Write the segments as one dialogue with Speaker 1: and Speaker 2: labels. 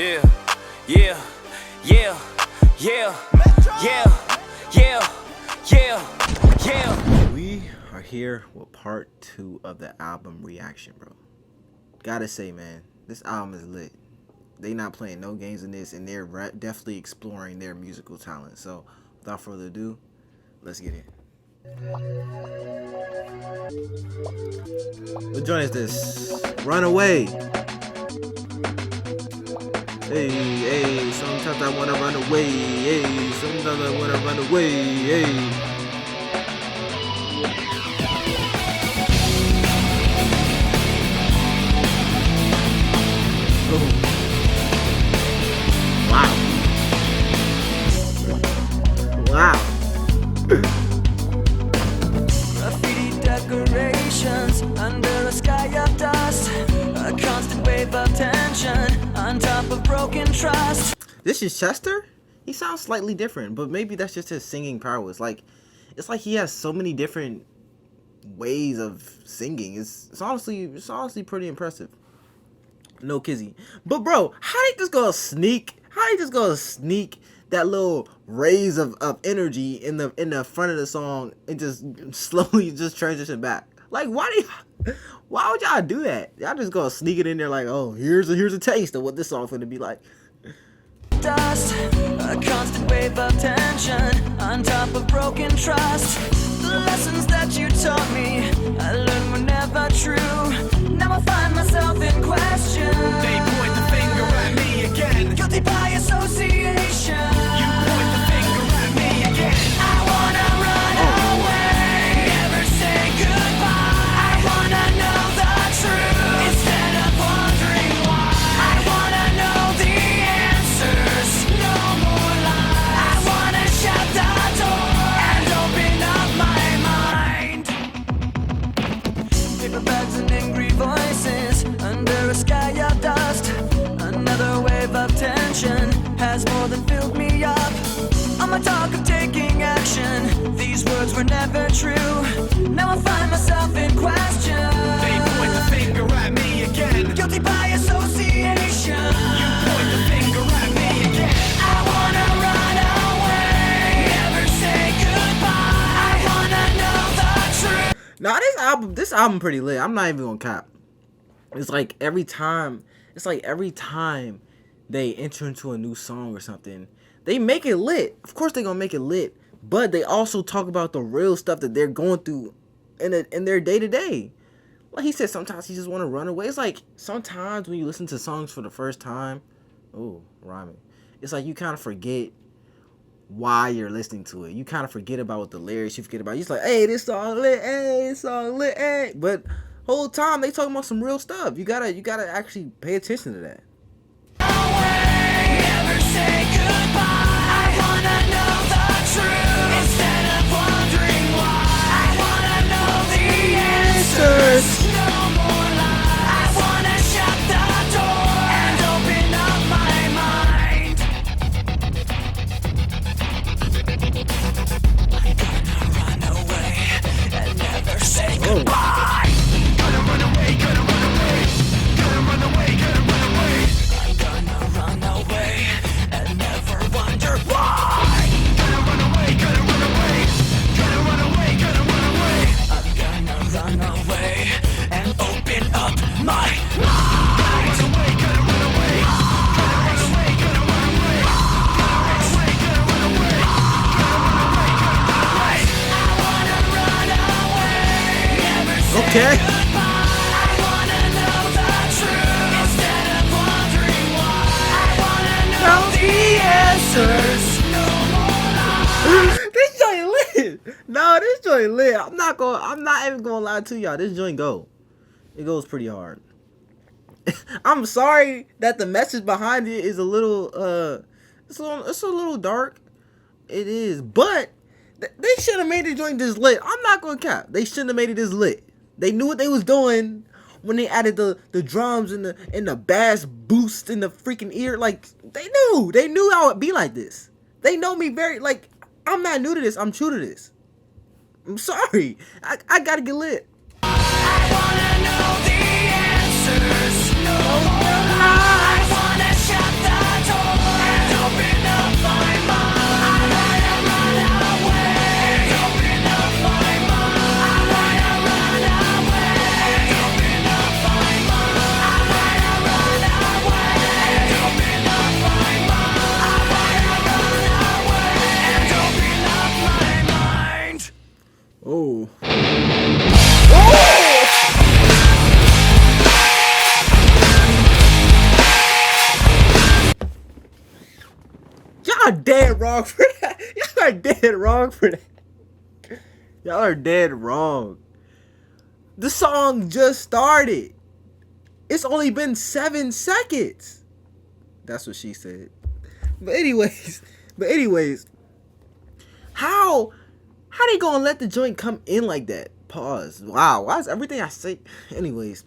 Speaker 1: Yeah, yeah, yeah, yeah, yeah, yeah, yeah, yeah.
Speaker 2: We are here with part 2 of the album reaction, bro. Gotta say, man, this album is lit. They not playing no games in this, and they're definitely exploring their musical talent. So, without further ado, let's get in. What joint is this? Runaway. Hey, hey, sometimes I wanna run away. Hey, sometimes I wanna run away. Hey. Wow.
Speaker 3: Graffiti decorations under a sky of dust, a constant wave of tension on top of broken trust.
Speaker 2: This is Chester? He sounds slightly different, but maybe that's just his singing prowess. It's like he has so many different ways of singing. It's honestly pretty impressive. No kizzy. But bro, how did this go sneak? How did this go sneak that little raise of energy in the front of the song and just slowly just transition back? Like, why would y'all do that? Y'all just go sneak it in there like, oh, here's a taste of what this song's gonna be like.
Speaker 3: Dust, a constant wave of tension on top of broken trust. The lessons that you taught me, I learned were never true. Now I find myself in question.
Speaker 1: They point the finger at me again.
Speaker 3: Guilty by association.
Speaker 1: You point the finger at me again.
Speaker 3: I wanna run away, never say goodbye. I wanna know the truth instead of wondering why. I wanna know the answers, no more lies. I wanna shut the door and open up my mind. Paper bags and angry voices under a sky of dust. Another wave of tension has more than filled me up. On my talk of taking action, these words were never true. Now I find myself in question.
Speaker 1: They point the finger at me again.
Speaker 3: Guilty by association.
Speaker 1: You point the finger at me again.
Speaker 3: I wanna run away, never say goodbye. I wanna know the truth.
Speaker 2: Nah, this album pretty lit. I'm not even gonna cap. It's like every time they enter into a new song or something, they make it lit. Of course they gonna make it lit, but they also talk about the real stuff that they're going through in their day to day. Like he said, sometimes you just want to run away. It's like sometimes when you listen to songs for the first time, ooh, rhyming. It's like you kind of forget why you're listening to it. You kind of forget about what the lyrics. You forget about. You're just like, hey, this song lit, hey, this song lit, hey. But whole time they talking about some real stuff. You gotta actually pay attention to that.
Speaker 3: Never say goodbye. I wanna know the truth instead of wondering why. I wanna know the answers, no more lies. I wanna shut the door and open up my mind. I'm gonna run away and never say goodbye.
Speaker 1: Gonna run away, gonna run away. Gonna run away, gonna run away.
Speaker 3: I'm gonna run away and never wonder why.
Speaker 1: Gonna run away, gonna run away. Gonna run away, gonna run away.
Speaker 3: I'm gonna run away and open up my mind.
Speaker 1: Gonna run away, gonna run away. Gonna run away, gonna run away. Gonna run away, gonna run away. Gonna run away, gonna run away.
Speaker 3: I wanna run away, never say
Speaker 2: Okay.
Speaker 3: goodbye. I wanna know the truth instead of wondering why. I wanna know the answers, no more lies.
Speaker 2: This joint lit. No, this joint lit. I'm not even gonna lie to y'all. This joint it goes pretty hard. I'm sorry that the message behind it is a little it's a little dark. It is, but they should have made the joint this lit. I'm not gonna cap. They shouldn't have made it this lit. They knew what they was doing when they added the drums and the bass boost in the freaking ear. Like they knew how it'd be like this. They know me very like. I'm not new to this. I'm true to this. I'm sorry. I gotta get lit.
Speaker 3: I wanna know the answers, no more lies. I wanna shut the
Speaker 2: Y'all are dead wrong for that. Y'all are dead wrong for that. Y'all are dead wrong. The song just started. It's only been 7 seconds. That's what she said. But anyways, how they gonna let the joint come in like that? Pause. Wow, why is everything I say? Anyways,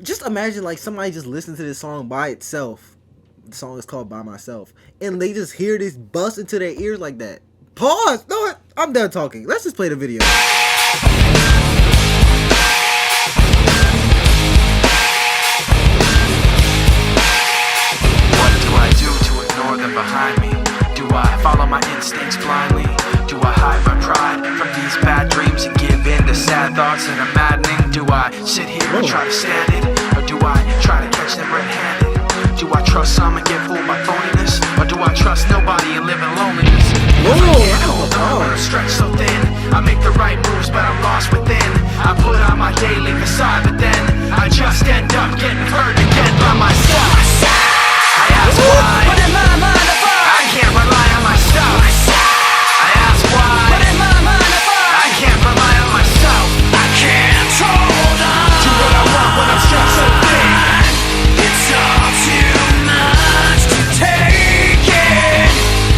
Speaker 2: just imagine like somebody just listened to this song by itself. The song is called By Myself, and they just hear this bust into their ears like that. Pause. No, I'm done talking. Let's just play the video.
Speaker 1: Behind me, do I follow my instincts blindly? Do I hide my pride from these bad dreams and give in to sad thoughts that are maddening? Do I sit here and try to stand it, or do I try to catch them red-handed? Do I trust some and get fooled by phoniness, or do I trust nobody and live in loneliness? If I can't hold on when I'm stretched so thin, I make the right moves but I'm lost within. I put on my daily facade, but then I just end up getting hurt again by myself. I ask why, but in my mind I can't rely on myself. I ask why, but in my mind I can't rely on myself. I can't hold on to what I want when I'm stressed so thin. It's all too much to take in.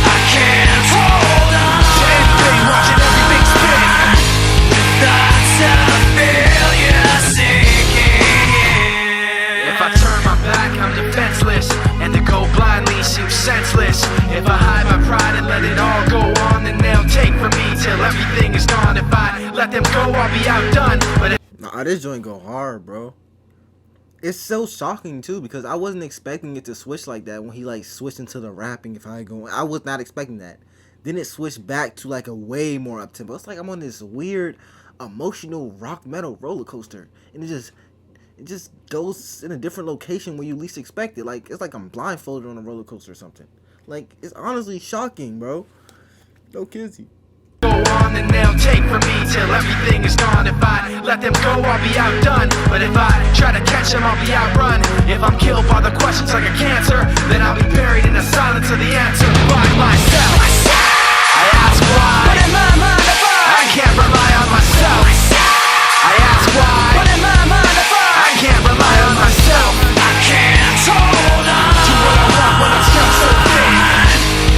Speaker 1: I can't hold on to anything, watching everything spin. With thoughts of failure sinking in. If I turn my back, I'm defenseless, and to go blindly seems senseless. If I hide my pride and let it all go on, then they'll take from me till everything is gone. If I let them go, I'll be outdone. But
Speaker 2: nah, this joint go hard, bro. It's so shocking too, because I wasn't expecting it to switch like that when he like switched into the rapping. I was not expecting that. Then it switched back to like a way more up tempo. It's like I'm on this weird emotional rock metal roller coaster, and it just goes in a different location where you least expect it. Like, it's like I'm blindfolded on a roller coaster or something. Like, it's honestly shocking, bro. No kizzy.
Speaker 1: Go on and they'll take from me till everything is gone. If I let them go, I'll be outdone. But if I try to catch them, I'll be outrun. If I'm killed by the questions like a cancer, then I'll be buried in the silence of the answer by myself. I ask why, but in my mind I can't rely on myself. I ask why, but in my mind I can't rely on myself. I can't hold on to what I want when I'm stressed so thin.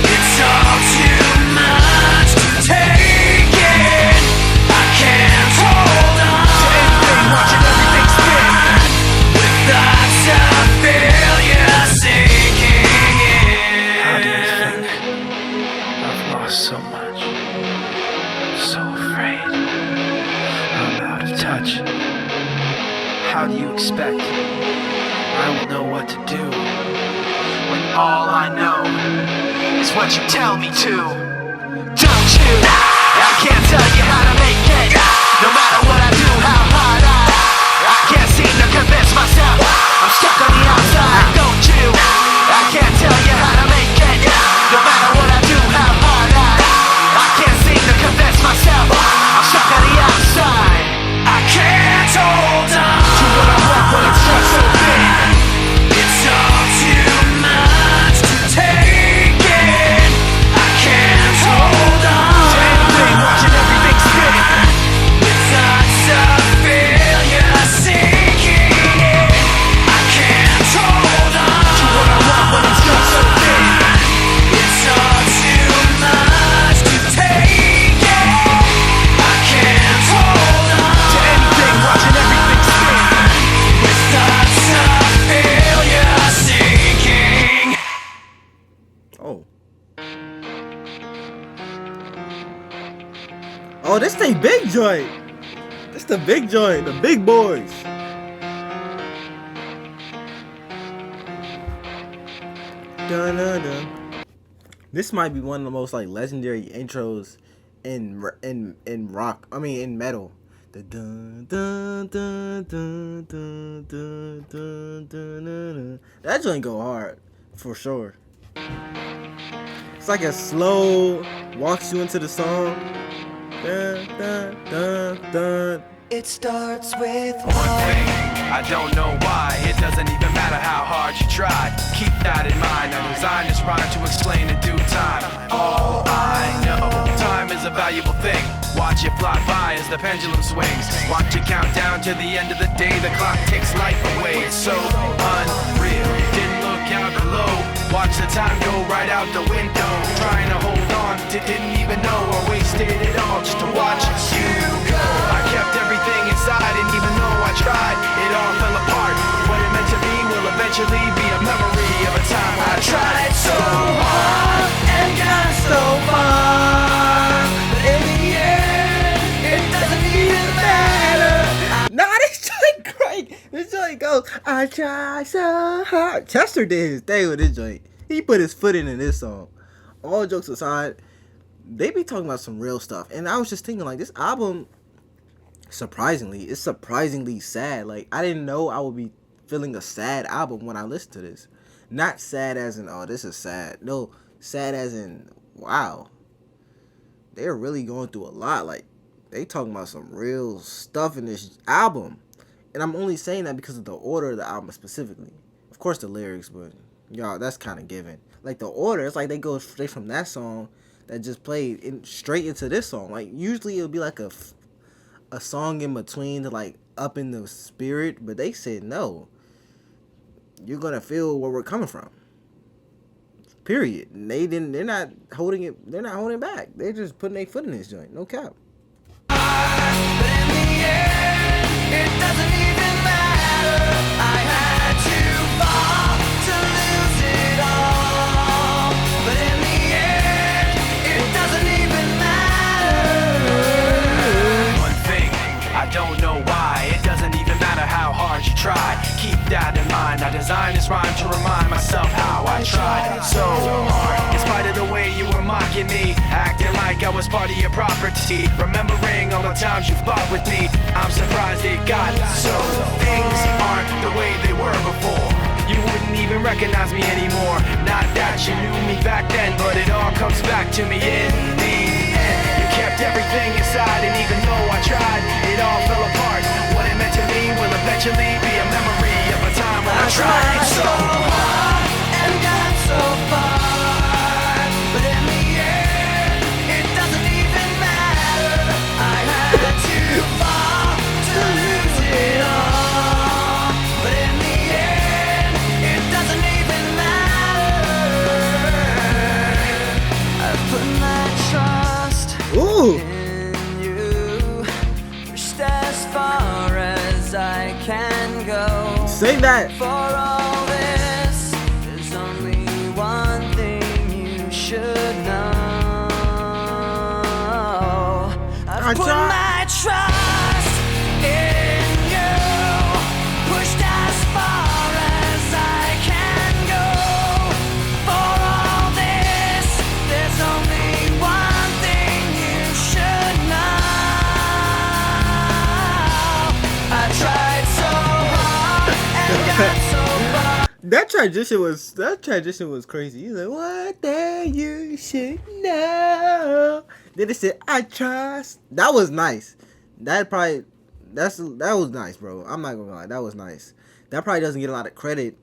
Speaker 1: It's all too much to take in. I can't hold on to anything, watching everything spin. With thoughts of failure sinking in. How do you think? I've lost so much. So afraid. I'm out of touch. How do you expect I will know what to do when all I know is what you tell me to? Don't you? I can't tell you how to make it. No matter what I do, how hard I can't seem to convince myself I'm stuck on the outside. Don't you? I can't tell you how to make it. No matter what I do, how hard I can't seem to convince myself I'm stuck on the outside. I can't hold on to what I want when it's just so thin. It's all too much to take in. I can't hold on to anything, watching everything spin. With thoughts of failure sinking in. I can't hold on to what I want when it's just so thin. It's all too much to take in. I can't hold on to anything, watching everything spin. With thoughts of failure sinking.
Speaker 2: Oh. Oh, this the big joint. This the big joint. The big boys. Dun-dun-dun. This might be one of the most like legendary intros in rock. I mean, in metal. The dun dun dun dun dun dun dun dun dun. That joint go hard for sure. It's like a slow walks you into the song. Dun dun dun dun.
Speaker 3: It starts with
Speaker 1: One thing, I don't know why. It doesn't even matter how hard you try. Keep that in mind. mind. I designed this rhyme to explain in due time. All I know, time is a valuable thing. Watch it fly by as the pendulum swings. Watch it count down to the end of the day. The clock takes life away. It's so unreal. Didn't look out below. Watch the time go right out the window. Trying to hold on, didn't even know I wasted it all just to watch you go. I kept everything inside, and even though I tried, it all fell apart. What it meant to be will eventually be a memory of a time when I tried so hard and got so far. But in the end, it doesn't even matter.
Speaker 2: Nah, this joint great. This joint goes, I try so hard. Chester did his thing with this joint. He put his foot in this song. All jokes aside, they be talking about some real stuff. And I was just thinking, like, this album, surprisingly, it's surprisingly sad. Like, I didn't know I would be feeling a sad album when I listened to this. Not sad as in, oh, this is sad. No, sad as in, wow. They're really going through a lot. Like, they talking about some real stuff in this album. And I'm only saying that because of the order of the album specifically. Of course, the lyrics, but y'all, that's kind of given. Like, the order, it's like they go straight from that song that just played straight into this song. Like, usually it would be like a song in between to, like, up in the spirit. But they said, no, you're going to feel where we're coming from. Period. And they're not holding it, they're not holding back. They're just putting their foot in this joint. No cap.
Speaker 3: But in the end, it doesn't even matter. I had to fall to lose it all. But in the end, it doesn't even matter.
Speaker 1: One thing, I don't know why. It doesn't even matter how hard you try. Keep that in mind. I designed this rhyme to remind myself how I tried so hard. In spite of the way you were mocking me, acting like I was part of your property, remembering all the times you fought with me, I'm surprised it got so. Things aren't the way they were before. You wouldn't even recognize me anymore. Not that you knew me back then, but it all comes back to me in the end. You kept everything inside, and even though I tried, it all fell apart. What it meant to me will eventually be a memory of a time when I tried so hard
Speaker 3: and got so far. But in the end, it doesn't even matter. I had to fall to lose it all. But in the end, it doesn't even matter. I've put my trust
Speaker 2: Ooh.
Speaker 3: in you, pushed as far as I can go.
Speaker 2: Say that.
Speaker 3: For all this, there's only one thing you should know. I've put my trust in you, pushed as far as I can go. For all this, there's only one thing you should know. I tried so hard and got so far.
Speaker 2: That transition was crazy. He's like, what the you should know. Then it said, I trust. That was nice. That was nice, bro. I'm not gonna lie, that was nice. That probably doesn't get a lot of credit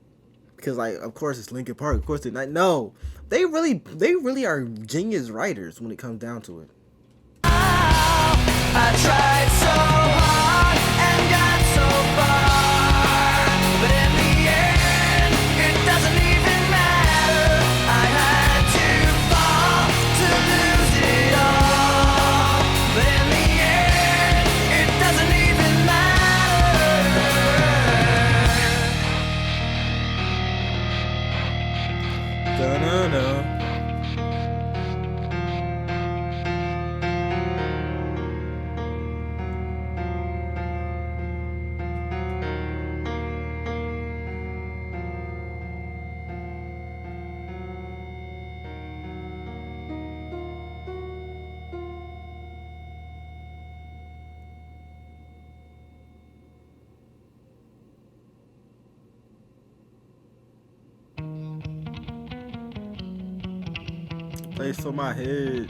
Speaker 2: because, like, of course it's Linkin Park. Of course they're not. No, they really are genius writers when it comes down to it.
Speaker 3: I tried so hard and got so far, but in the end, it doesn't even matter. I had to fall to lose it all, but in the end, it doesn't even matter.
Speaker 2: Da-na-na. Place for my head.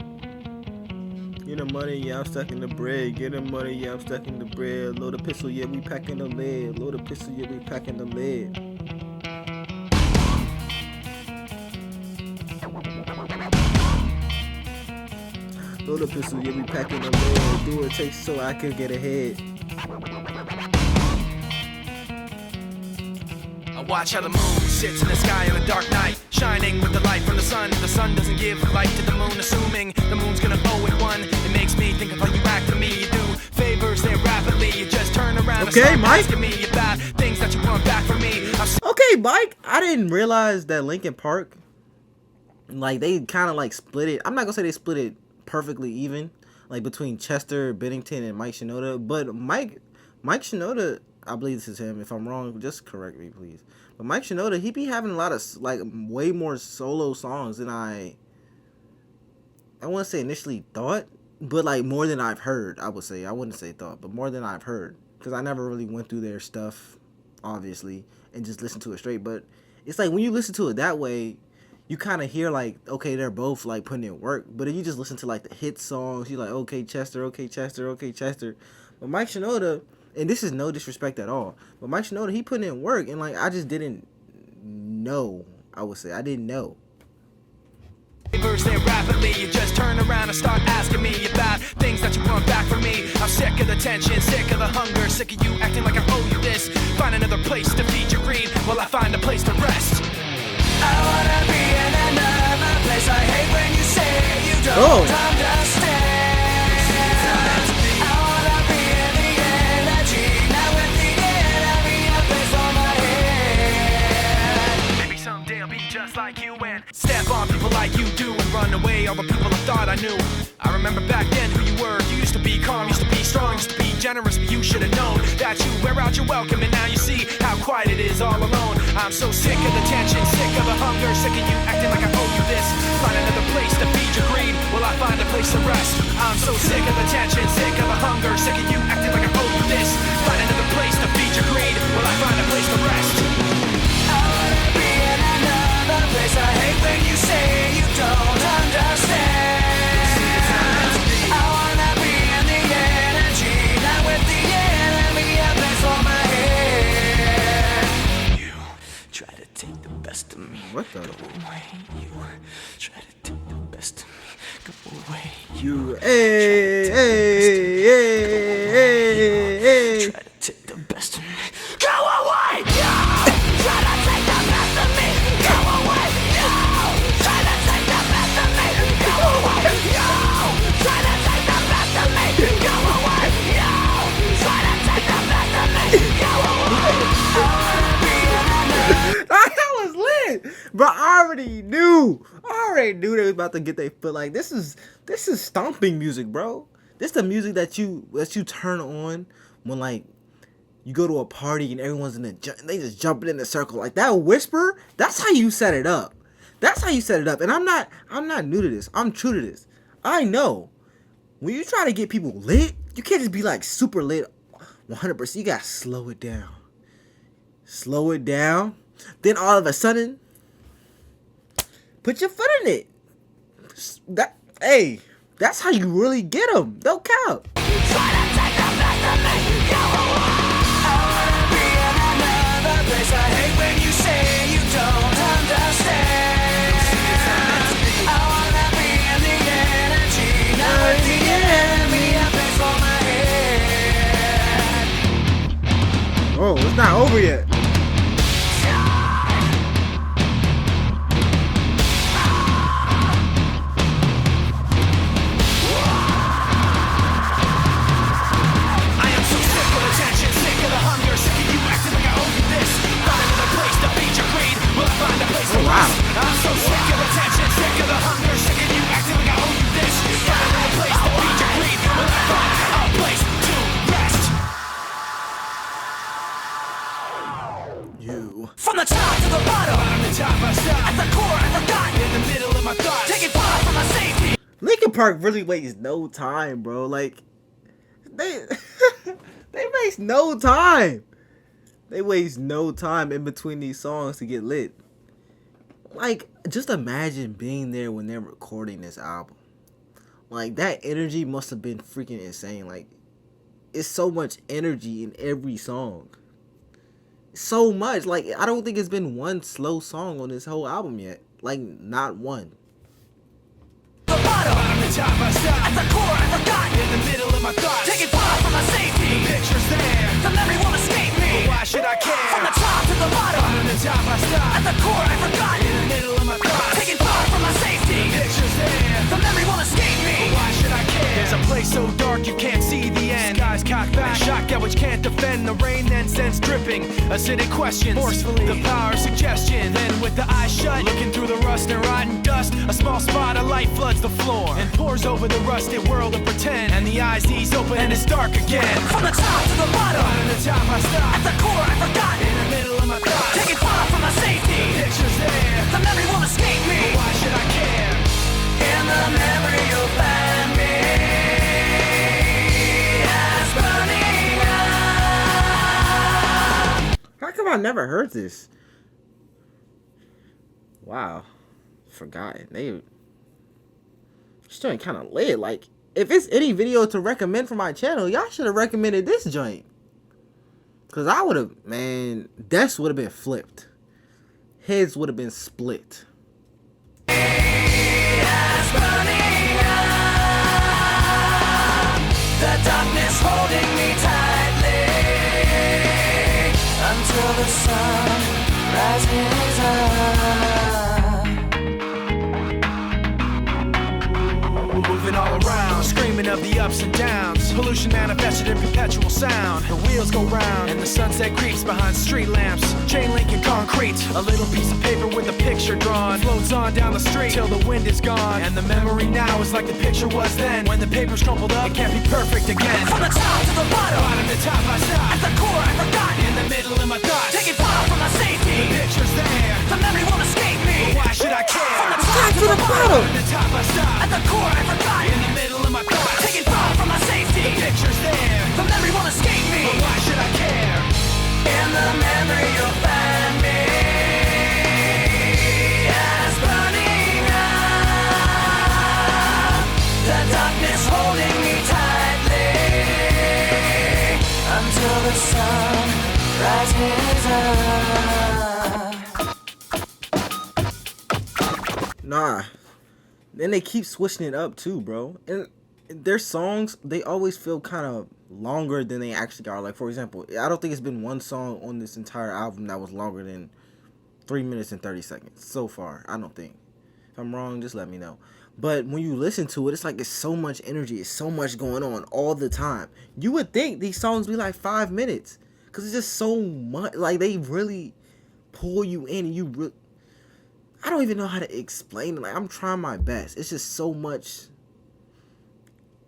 Speaker 2: Get the money, yeah, I'm stuck in the bread. Get the money, yeah, I'm stuck in the bread. Load a pistol, yeah, we packing the lead. Load a pistol, yeah, we packing the lead. Throw the pistol, yeah, we packing them in. Do what it takes so I could get ahead.
Speaker 1: I watch how the moon sits in the sky on a dark night, shining with the light from the sun. The sun doesn't give light to the moon, assuming the moon's gonna owe it one. It makes me think of how you act to me. You do favors there rapidly. You just turn around
Speaker 2: Okay,
Speaker 1: and start
Speaker 2: Mike.
Speaker 1: asking me about things that you want back from me.
Speaker 2: Okay, Mike. I didn't realize that Linkin Park, like, they kind of like split it. I'm not gonna say they split it perfectly even, like between Chester Bennington and Mike Shinoda. But Mike Shinoda, I believe this is him. If I'm wrong, just correct me, please. But Mike Shinoda, he be having a lot of like way more solo songs than I want to say initially thought, but like more than I've heard. I would say, I wouldn't say thought, but more than I've heard, because I never really went through their stuff, obviously, and just listened to it straight. But it's like when you listen to it that way, you kind of hear like, okay, they're both like putting in work. But if you just listen to like the hit songs, you're like, okay, Chester, okay, Chester, okay, Chester. But Mike Shinoda, and this is no disrespect at all, but Mike Shinoda, he put in work, and like I just didn't know. I would say I didn't know.
Speaker 1: Favors there rapidly. You just turn around and start asking me about things that you want back from me. I'm sick of the tension, sick of the hunger, sick of you acting like I owe you this. Find another place to feed your greed while I find a place to rest. I wanna be in another place. I hate when you say you don't understand. I wanna be in the energy, not with the enemy, a place on my head. Maybe someday I'll be just like you and step on people like you do and run away all the people I thought I knew. I remember back then who you were. You used to be calm, used to be strong, used to be generous, but you should have known that you wear out your welcome, and now you see how quiet it is all alone. I'm so sick of the tension, sick of the hunger, sick of you acting like I owe you this. Find another place to feed your greed while I find a place to rest. I'm so sick of the tension, sick of the hunger, sick of you acting like I owe you this. Find another place to feed your greed while I find a place to rest. I wanna be in another place. I hate when you say you don't understand. I wanna be in the energy, not with the enemy, a place for my head. You try to take the best of me.
Speaker 2: What the?
Speaker 1: Go away. You try to take the best of me. Go away.
Speaker 2: You, hey,
Speaker 1: Try to take the best of me. Go away. You try to take the best of me. Go away. You try to take the best of me. Go away. You try to take the best of me. Go away. You try to take the best of me. Go away.
Speaker 2: That was lit, bro. I already knew they was about to get their foot. Like, this is stomping music, bro. This the music that you turn on when like you go to a party and everyone's they just jumping in a circle. Like that whisper, that's how you set it up. That's how you set it up. And I'm not new to this. I'm true to this. I know when you try to get people lit, you can't just be like super lit 100%. You gotta slow it down. Slow it down. Then all of a sudden, put your foot in it. That's how you really get them. No count.
Speaker 1: Try to take the best of me. Go away. I wanna be in another place. I hate when you say you don't understand. I wanna be in the energy, not with the enemy, a place for my head.
Speaker 2: Oh, it's not over yet.
Speaker 1: Oh, wow. I'm so sick of the tension, sick of the hunger, sick of you acting like I owe you this. Find another place to feed your greed, will I find a place to rest?
Speaker 2: You.
Speaker 1: From the top to the bottom, the top I stop. At the core, I forgot. In the middle of my thoughts, taking part for my safety.
Speaker 2: Linkin Park really wastes no time, bro. Like they waste no time. They waste no time in between these songs to get lit. Like, just imagine being there when they're recording this album. Like, that energy must have been freaking insane. Like, it's so much energy in every song. So much. Like, I don't think it's been one slow song on this whole album yet. Like, not one.
Speaker 1: The bottom. the top I stop.
Speaker 3: At the core I forgot.
Speaker 1: In the middle of my thoughts.
Speaker 3: Taking far from my safety.
Speaker 1: The picture's there.
Speaker 3: The memory won't escape me.
Speaker 1: But why should I care?
Speaker 3: From the top to the bottom.
Speaker 1: Bottom to top I stop.
Speaker 3: At the core I forgot.
Speaker 1: In the middle of my thoughts.
Speaker 3: Taking far from my safety.
Speaker 1: The picture's there.
Speaker 3: The memory won't escape me.
Speaker 1: But why should I care? There's a place so dark you can't see the end. Skies cocked back, shotgun which can't defend. The rain then sends dripping, acidic questions, forcefully the power of suggestion. Then with the eyes shut, looking through the rust and rotten dust, a small spot of light floods the floor and pours over the rusted world of pretend. And the eyes ease open and it's dark again.
Speaker 3: From the top to the bottom.
Speaker 1: Bottom to top I stop.
Speaker 3: At the core I forgot.
Speaker 1: In the middle of my thoughts.
Speaker 3: Taking far from my safety.
Speaker 1: The picture's there.
Speaker 3: The memory won't escape me.
Speaker 1: But why should I care?
Speaker 3: In the memory you'll find me as burning up.
Speaker 2: How come I never heard this? Wow. Forgotten. This joint kind of lit. Like, if it's any video to recommend for my channel, y'all should have recommended this joint. Because I would have, man, deaths would have been flipped. Heads would have been split.
Speaker 3: As burning up. The darkness holding me tightly until the sun rises up.
Speaker 1: Moving all around, screaming of the ups and downs. Pollution manifested in perpetual sound. The wheels go round, and the sunset creeps behind street lamps. Chain link and concrete. A little piece of paper with a picture drawn floats on down the street till the wind is gone. And the memory now is like the picture was then. When the paper's crumpled up, it can't be perfect again.
Speaker 3: From the top to the bottom.
Speaker 1: Bottom to top I stop.
Speaker 3: At the core I forgot.
Speaker 1: In the middle of my thoughts.
Speaker 3: Taking far from my safety.
Speaker 1: The picture's there.
Speaker 3: The memory won't escape me.
Speaker 1: But why should I care?
Speaker 3: From the top to the bottom.
Speaker 1: Bottom to top I stop.
Speaker 3: At the core I forgot.
Speaker 1: In the middle of my thoughts.
Speaker 3: Taking far from my safety.
Speaker 1: The picture's there.
Speaker 3: The memory won't escape me.
Speaker 1: But why should I care?
Speaker 3: In the memory you'll find me as burning up. The darkness holding me tightly until the sun rises up.
Speaker 2: Nah. Then they keep switching it up too, bro. And their songs, they always feel kind of longer than they actually are. Like, for example, I don't think it's been one song on this entire album that was longer than 3 minutes and 30 seconds so far. I don't think. If I'm wrong, just let me know. But when you listen to it, it's like it's so much energy. It's so much going on all the time. You would think these songs be like 5 minutes. Because it's just so much. Like, they really pull you in. And you I don't even know how to explain it. Like, I'm trying my best. It's just so much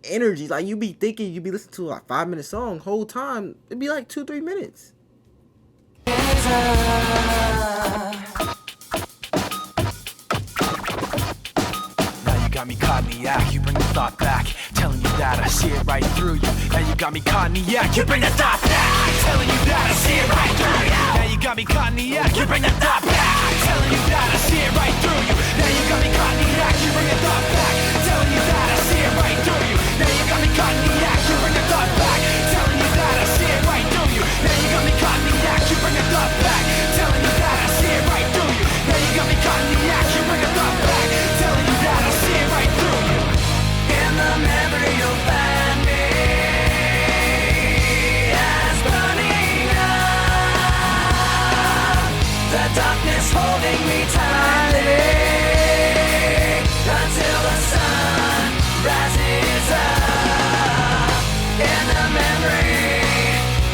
Speaker 2: energy. Like, you be thinking you be listening to a 5-minute song whole time. It'd be like 2-3 minutes.
Speaker 1: Now you got me caught in the act, you bring the thought back. Telling you that I see it right through you. Now you got me caught in the act, you bring the thought back. Telling you that I see it right through you. Now you got me caught in the act, you bring the thought back. Telling you that I see it right through you. Now you got me caught in the act, you bring the thought back. Telling you that I see it right through you. Now you got me caught in the act, you bring the thought back. Telling you that I see it right through you. Now you got me caught in the act, you bring the thought back. Telling you that I see it right through you. Now you got me caught in the act, you bring the thought back. Telling you that I see it right through you.
Speaker 3: In the memory you'll find me as burning up. The darkness holding me tightly until the sun rises up. In the memory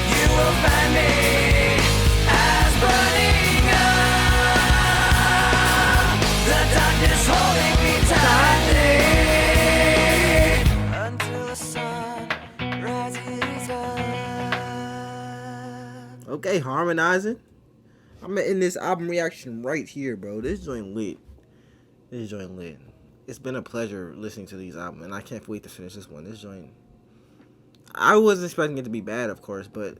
Speaker 3: you will find me as burning up. The darkness holding me tightly until the sun rises up.
Speaker 2: Okay, harmonizing. I'm in this album reaction right here, bro. This joint lit. This joint lit. It's been a pleasure listening to these albums, and I can't wait to finish this one. This joint, I wasn't expecting it to be bad, of course, but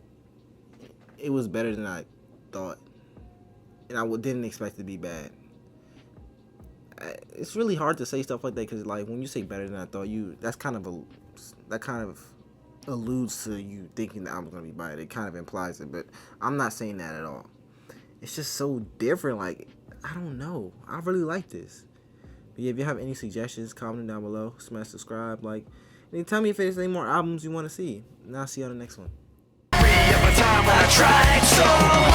Speaker 2: it was better than I thought, and I didn't expect it to be bad. It's really hard to say stuff like that because, like, when you say better than I thought, that kind of alludes to you thinking the album's gonna be bad. It kind of implies it, but I'm not saying that at all. It's just so different. Like, I don't know. I really like this. But yeah, if you have any suggestions, comment them down below. Smash subscribe, like, and tell me if there's any more albums you want to see. And I'll see you on the next one.
Speaker 1: Of a time when I tried so